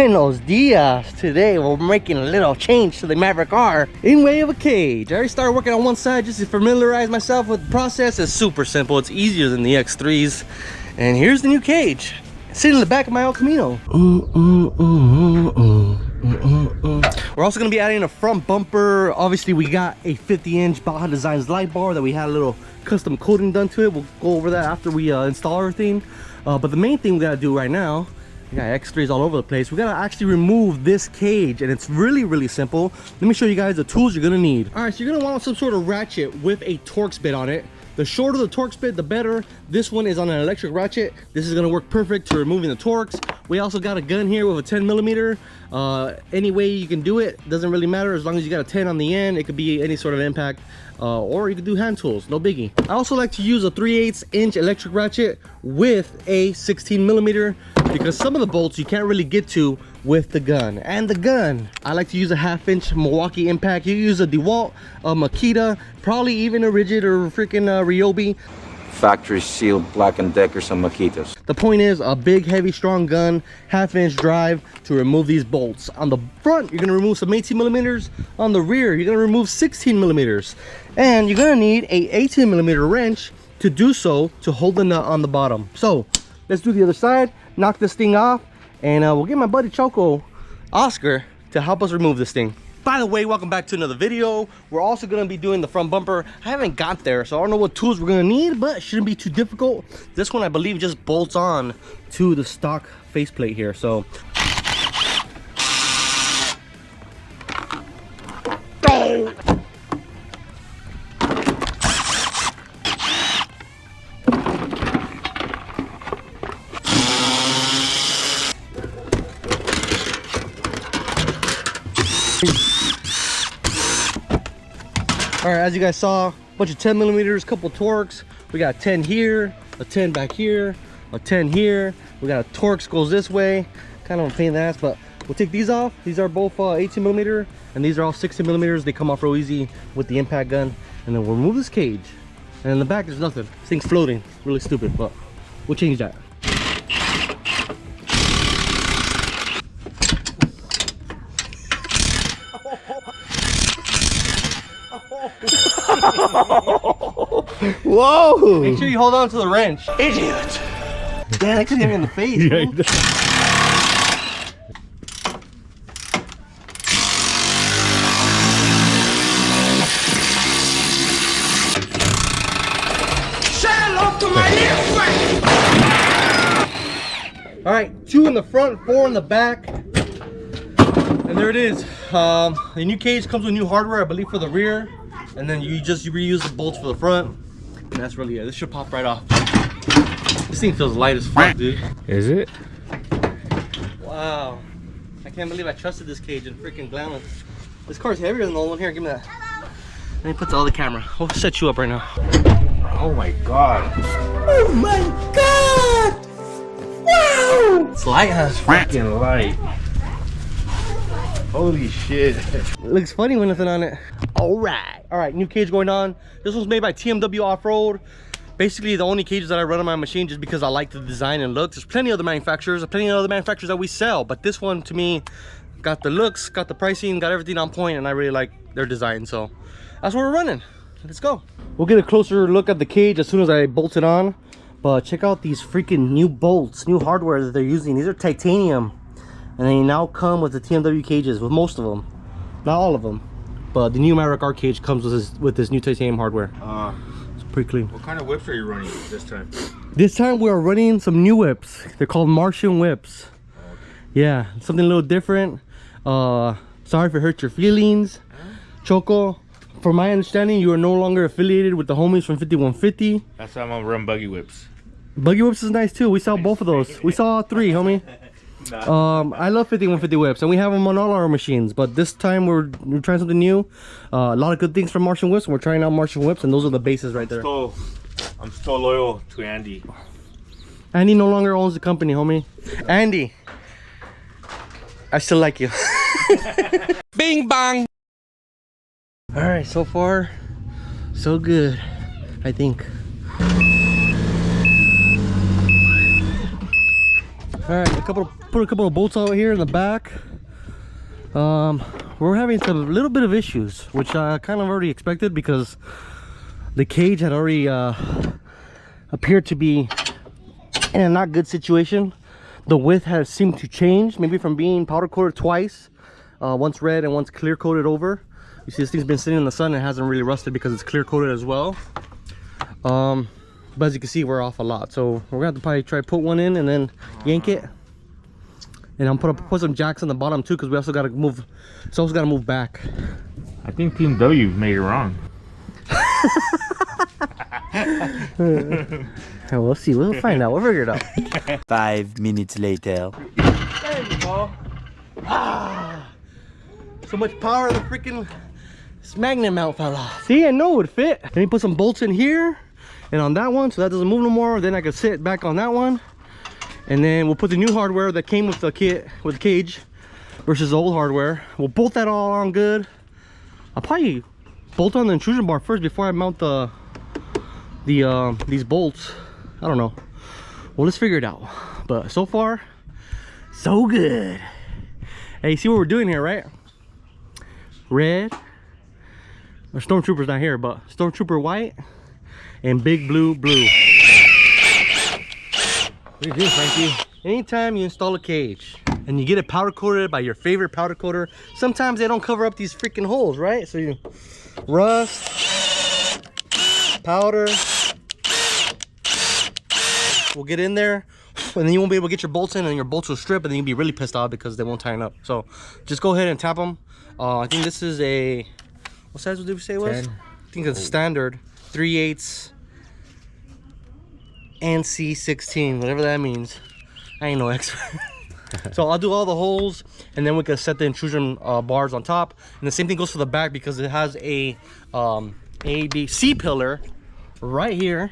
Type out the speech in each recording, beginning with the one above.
Buenos dias. Today we're making a little change to the Maverick R in way of a cage. I already started working on one side just to familiarize myself with the process. It's super simple. It's easier than the X3s. And here's the new cage. It's sitting in the back of my El Camino. We're also going to be adding a front bumper. Obviously we got a 50-inch Baja Designs light bar that we had a little custom coating done to it. We'll go over that after we install everything. But the main thing we got to do right now, we got X3s all over the place. We got to actually remove this cage, and it's really simple. Let me show you guys the tools you're going to need. All right, so you're going to want some sort of ratchet with a Torx bit on it. The shorter the Torx bit, the better. This one is on an electric ratchet. This is gonna work perfect to removing the Torx. We also got a gun here with a 10mm. Any way you can do it, doesn't really matter as long as you got a 10 on the end. It could be any sort of impact, or you could do hand tools, no biggie. I also like to use a 3/8" electric ratchet with a 16mm because some of the bolts you can't really get to with the gun. And the gun, I like to use a 1/2" Milwaukee impact. You use a DeWalt, a Makita, probably even a Rigid or freaking Ryobi. Factory sealed Black & Decker, some Makitas. The point is, a big, heavy, strong gun, 1/2" drive to remove these bolts. On the front, you're gonna remove some 18mm. On the rear, you're gonna remove 16mm. And you're gonna need a 18mm wrench to do so, to hold the nut on the bottom. So, let's do the other side, knock this thing off, and we'll get my buddy Choco, Oscar, to help us remove this thing. By the way, welcome back to another video. We're also gonna be doing the front bumper. I haven't got there, so I don't know what tools we're gonna need, but it shouldn't be too difficult. This one, I believe, just bolts on to the stock faceplate here, so. All right, as you guys saw, a bunch of 10mm, couple Torx. We got a 10 here, a 10 back here, a 10 here. We got a Torx goes this way, kind of a pain in the ass, but we'll take these off. These are both 18mm, and these are all 16mm. They come off real easy with the impact gun. And then we'll remove this cage. And in the back, there's nothing. This thing's floating. Really stupid, but we'll change that. Whoa! Make sure you hold on to the wrench. Idiot! Yeah, that could hit me in the face. Yeah, say hello to my little friend! Alright, 2 in the front, 4 in the back. And there it is. The new cage comes with new hardware, I believe, for the rear. And then you reuse the bolts for the front. And that's really it. This should pop right off. This thing feels light as fuck, dude. Is it? Wow. I can't believe I trusted this cage and freaking Glamless. This car's heavier than the old one. Here, give me that. Let me put the other camera. I'll set you up right now. Oh my god. Oh my god! Wow! It's light, huh? Freaking light. Holy shit. It looks funny with nothing on it. Alright, new cage going on. This one's made by TMW Off-Road. Basically the only cages that I run on my machine just because I like the design and look. There's plenty of other manufacturers, that we sell, but this one to me got the looks, got the pricing, got everything on point, and I really like their design, so that's what we're running. Let's go. We'll get a closer look at the cage as soon as I bolt it on, but check out these freaking new bolts, new hardware that they're using. These are titanium. And they now come with the TMW cages, with most of them. Not all of them. But the new Maverick R cage comes with this new titanium hardware. It's pretty clean. What kind of whips are you running this time? This time we are running some new whips. They're called Martian whips. Oh, okay. Yeah, something a little different. Sorry if it hurt your feelings. Choco, from my understanding, you are no longer affiliated with the homies from 5150. That's why I'm gonna run buggy whips. Buggy whips is nice too. We sell both of those. We saw 3, homie. I love 5150 whips, and we have them on all our machines, but this time we're trying something new. A lot of good things from Martian whips, and we're trying out Martian whips, and those are the bases right there. I'm still loyal to Andy. Andy no longer owns the company, homie. Andy, I still like you. Bing bang. All right, so far so good, I think. All right, put a couple of bolts out here in the back. We're having a little bit of issues, which I kind of already expected because the cage had already appeared to be in a not good situation. The width has seemed to change, maybe from being powder coated twice, once red and once clear coated over. You see this thing's been sitting in the sun and it hasn't really rusted because it's clear coated as well. But as you can see, we're off a lot, so we're gonna have to probably try to put one in and then yank it. And I'm put some jacks on the bottom too, because we also gotta move. It's also gotta move back. I think TMW made it wrong. We'll see. We'll find out. We'll figure it out. 5 minutes later. There you go. Ah, so much power in the freaking magnet mount, fella. See, I know it would fit. Let me put some bolts in here and on that one, so that doesn't move no more. Then I can sit back on that one, and then we'll put the new hardware that came with the kit, with the cage, versus the old hardware. We'll bolt that all on good. I'll probably bolt on the intrusion bar first before I mount these bolts. I don't know. Well, let's figure it out. But so far, so good. Hey, you see what we're doing here, right? Red. Our stormtrooper's not here, but stormtrooper white and big blue. What are you doing, Frankie? Anytime you install a cage and you get it powder coated by your favorite powder coater, sometimes they don't cover up these freaking holes, right? So you rust, powder will get in there, and then you won't be able to get your bolts in, and your bolts will strip, and then you'll be really pissed off because they won't tighten up. So just go ahead and tap them. I think this is a, what size did we say it was? 10. I think it's standard 3/8 and C16, whatever that means. I ain't no expert. So I'll do all the holes, and then we can set the intrusion bars on top. And the same thing goes for the back, because it has a C pillar right here,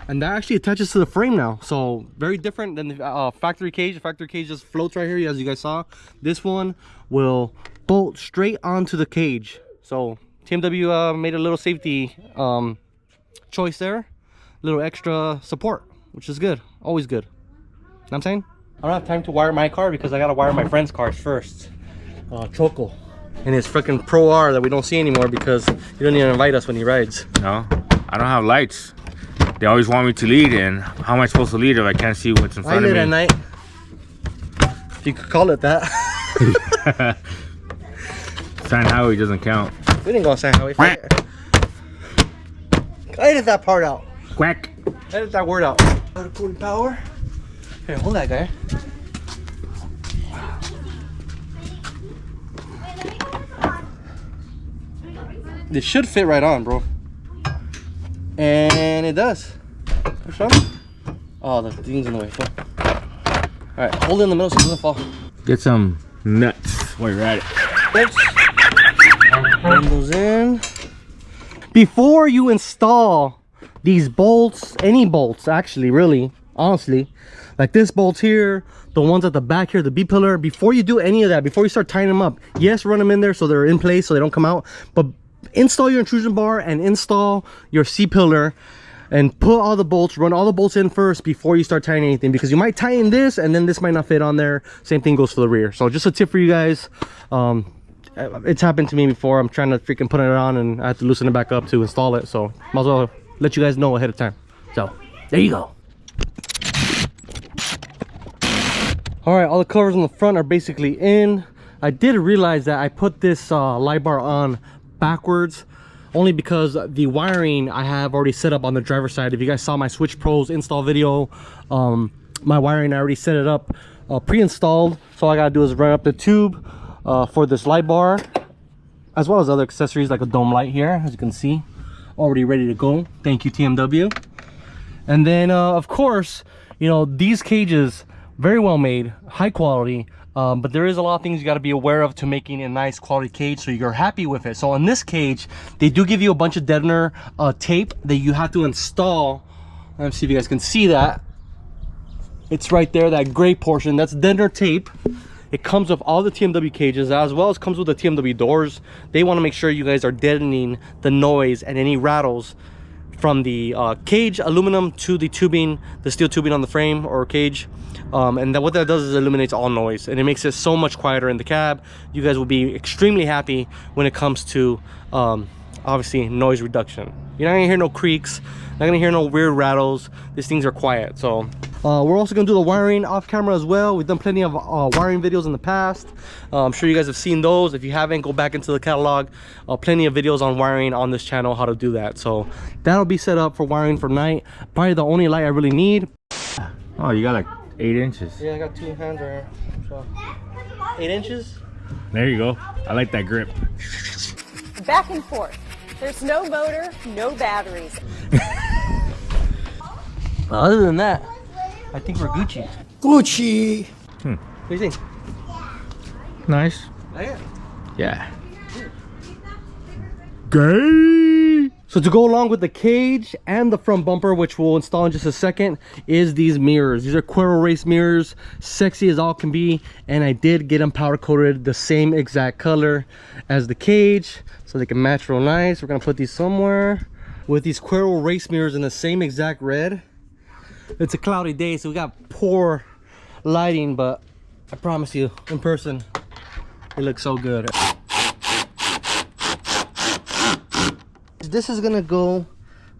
and that actually attaches to the frame now. So very different than the factory cage. The factory cage just floats right here, as you guys saw. This one will bolt straight onto the cage. So TMW made a little safety choice there, a little extra support, which is good, always good. Know what I'm saying? I don't have time to wire my car because I gotta wire my friend's cars first. Choco and his freaking Pro R that we don't see anymore because he doesn't even invite us when he rides. No, I don't have lights. They always want me to lead, and how am I supposed to lead if I can't see what's in front of me? I lit at night. If you could call it that. Sign highway doesn't count. We didn't go on San Highway. Edit that part out. Quack. Edit that word out. Cooling power. Here, hold that guy. This should fit right on, bro. And it does. Which one? Oh, the thing's in the way. Alright, hold it in the middle so it doesn't fall. Get some nuts while you're at it. Oops. Bring those in. Before you install these bolts, any bolts actually, really, honestly, like this bolt here, the ones at the back here, the B pillar, before you do any of that, before you start tightening them up, yes, run them in there so they're in place so they don't come out, but install your intrusion bar and install your C pillar and put all the bolts, run all the bolts in first before you start tightening anything, because you might tighten this and then this might not fit on there. Same thing goes for the rear. So just a tip for you guys. It's happened to me before. I'm trying to freaking put it on and I have to loosen it back up to install it, so might as well let you guys know ahead of time. So there you go. All right, all the covers on the front are basically in. I did realize that I put this light bar on backwards, only because the wiring I have already set up on the driver's side. If you guys saw my Switch Pros install video, my wiring, I already set it up pre-installed. So all I gotta do is run up the tube for this light bar, as well as other accessories like a dome light here, as you can see, already ready to go. Thank you, TMW. And then of course, you know, these cages, very well made, high quality, but there is a lot of things you got to be aware of to making a nice quality cage so you're happy with it. So on this cage, they do give you a bunch of deadener tape that you have to install. Let's see if you guys can see that. It's right there, that gray portion, that's deadener tape. It comes with all the TMW cages, as well as comes with the TMW doors. They want to make sure you guys are deadening the noise and any rattles from the cage aluminum to the tubing, the steel tubing on the frame or cage. and what that does is eliminates all noise, and it makes it so much quieter in the cab. You guys will be extremely happy when it comes to obviously noise reduction. You're not gonna hear no creaks, not gonna hear no weird rattles. These things are quiet. So we're also gonna do the wiring off camera as well. We've done plenty of wiring videos in the past. I'm sure you guys have seen those. If you haven't, go back into the catalog. Plenty of videos on wiring on this channel, how to do that. So that'll be set up for wiring for night. Probably the only light I really need. Oh, you got like 8 inches. Yeah, I got 2 hands right here. So 8 inches. There you go. I like that grip. Back and forth. There's no motor, no batteries. Other than that, I think we're Gucci. Gucci. What do you think? Nice. Yeah. Yeah. Gay. So to go along with the cage and the front bumper, which we'll install in just a second, is these mirrors. These are Quero Race mirrors, sexy as all can be, and I did get them powder coated the same exact color as the cage so they can match real nice. We're gonna put these somewhere with these Quero Race mirrors in the same exact red. It's a cloudy day, so we got poor lighting, but I promise you, in person, it looks so good. This is gonna go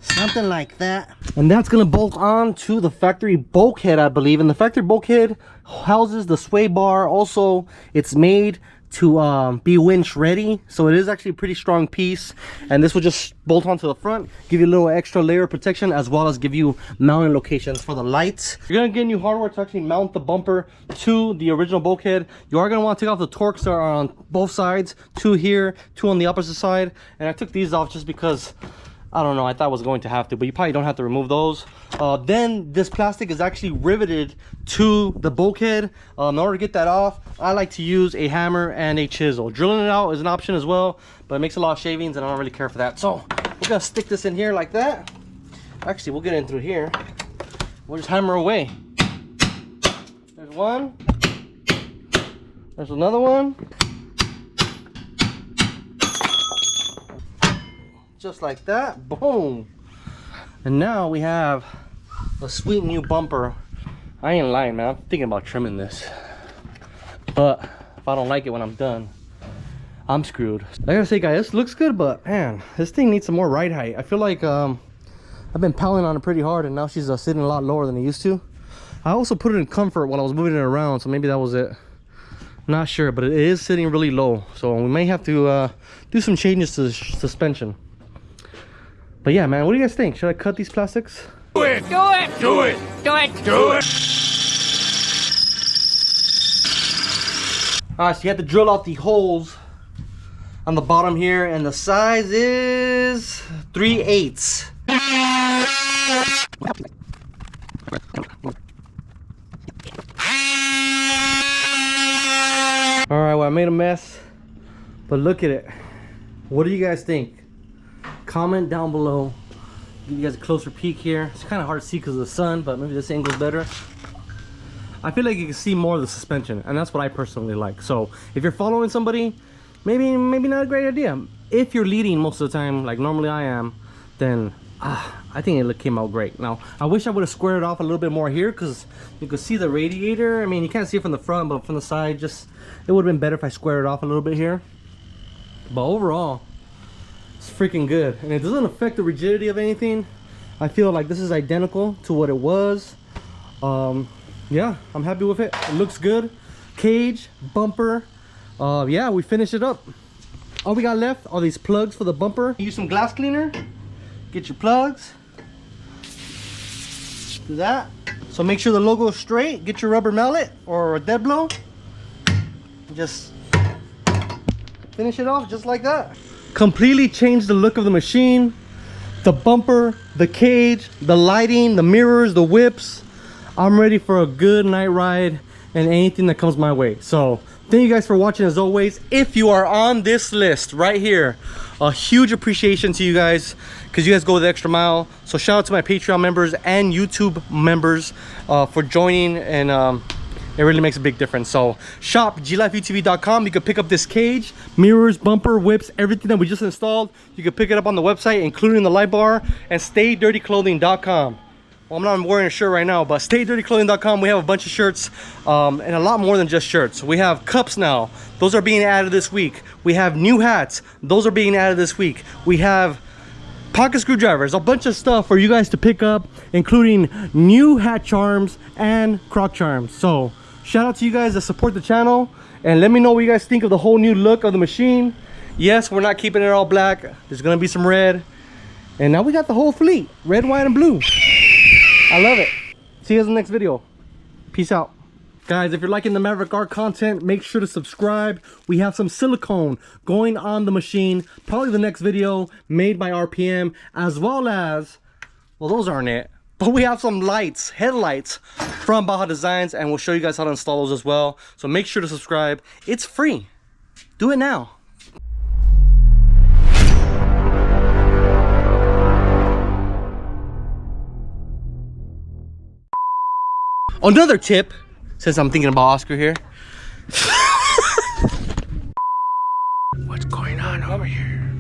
something like that, and that's gonna bolt on to the factory bulkhead, I believe. And the factory bulkhead houses the sway bar. Also, it's made to be winch ready, so it is actually a pretty strong piece, and this will just bolt onto the front, give you a little extra layer of protection, as well as give you mounting locations for the lights. You're gonna get new hardware to actually mount the bumper to the original bulkhead. You are gonna want to take off the Torx that are on both sides, 2 here, 2 on the opposite side, and I took these off just because I don't know, I thought I was going to have to, but you probably don't have to remove those. Then this plastic is actually riveted to the bulkhead. In order to get that off, I like to use a hammer and a chisel. Drilling it out is an option as well, but it makes a lot of shavings and I don't really care for that. So we're gonna stick this in here like that. Actually, we'll get in through here. We'll just hammer away. There's one. There's another one. Just like that, boom. And now we have a sweet new bumper. I ain't lying, man, I'm thinking about trimming this, but if I don't like it when I'm done, I'm screwed. I gotta say, guys, this looks good, but man, this thing needs some more ride height. I feel like I've been pounding on it pretty hard, and now she's sitting a lot lower than it used to. I also put it in comfort while I was moving it around, so maybe that was it. Not sure, but it is sitting really low, so we may have to do some changes to the suspension. But yeah, man, what do you guys think? Should I cut these plastics? Do it. Do it. Do it. Do it. Do it. Alright, so you have to drill out the holes on the bottom here, and the size is 3/8. Alright, well, I made a mess, but look at it. What do you guys think? Comment down below. Give you guys a closer peek here. It's kind of hard to see because of the sun, but maybe this angle's better. I feel like you can see more of the suspension, and that's what I personally like. So if you're following somebody, maybe not a great idea. If you're leading most of the time, like normally I am, then I think it came out great. Now I wish I would have squared it off a little bit more here, because you could see the radiator. I mean, you can't see it from the front, but from the side, just it would have been better if I squared it off a little bit here. But overall, it's freaking good, and it doesn't affect the rigidity of anything. I feel like this is identical to what it was. Yeah, I'm happy with it. It looks good. Cage, bumper, yeah, we finished it up. All we got left are these plugs for the bumper. Use some glass cleaner, get your plugs, do that. So make sure the logo is straight. Get your rubber mallet or a dead blow, just finish it off just like that. Completely changed the look of the machine. The bumper, the cage, the lighting, the mirrors, the whips. I'm ready for a good night ride and anything that comes my way. So thank you guys for watching as always. If you are on this list right here, a huge appreciation to you guys, because you guys go the extra mile. So shout out to my Patreon members and YouTube members for joining, and it really makes a big difference. So shop glifeutv.com. You can pick up this cage, mirrors, bumper, whips, everything that we just installed. You can pick it up on the website, including the light bar, and staydirtyclothing.com. Well, I'm not wearing a shirt right now, but staydirtyclothing.com, we have a bunch of shirts, and a lot more than just shirts. We have cups now. Those are being added this week. We have new hats. Those are being added this week. We have pocket screwdrivers, a bunch of stuff for you guys to pick up, including new hat charms and croc charms. So shout out to you guys that support the channel, and let me know what you guys think of the whole new look of the machine. Yes, we're not keeping it all black. There's gonna be some red, and now we got the whole fleet, red, white, and blue. I love it. See you guys in the next video. Peace out. Guys, if you're liking the Maverick art content, make sure to subscribe. We have some silicone going on the machine, probably the next video made by RPM, as well as, well, those aren't it, but we have some lights, headlights from Baja Designs, and we'll show you guys how to install those as well. So make sure to subscribe. It's free. Do it now. Another tip, since I'm thinking about Oscar here. What's going on over here?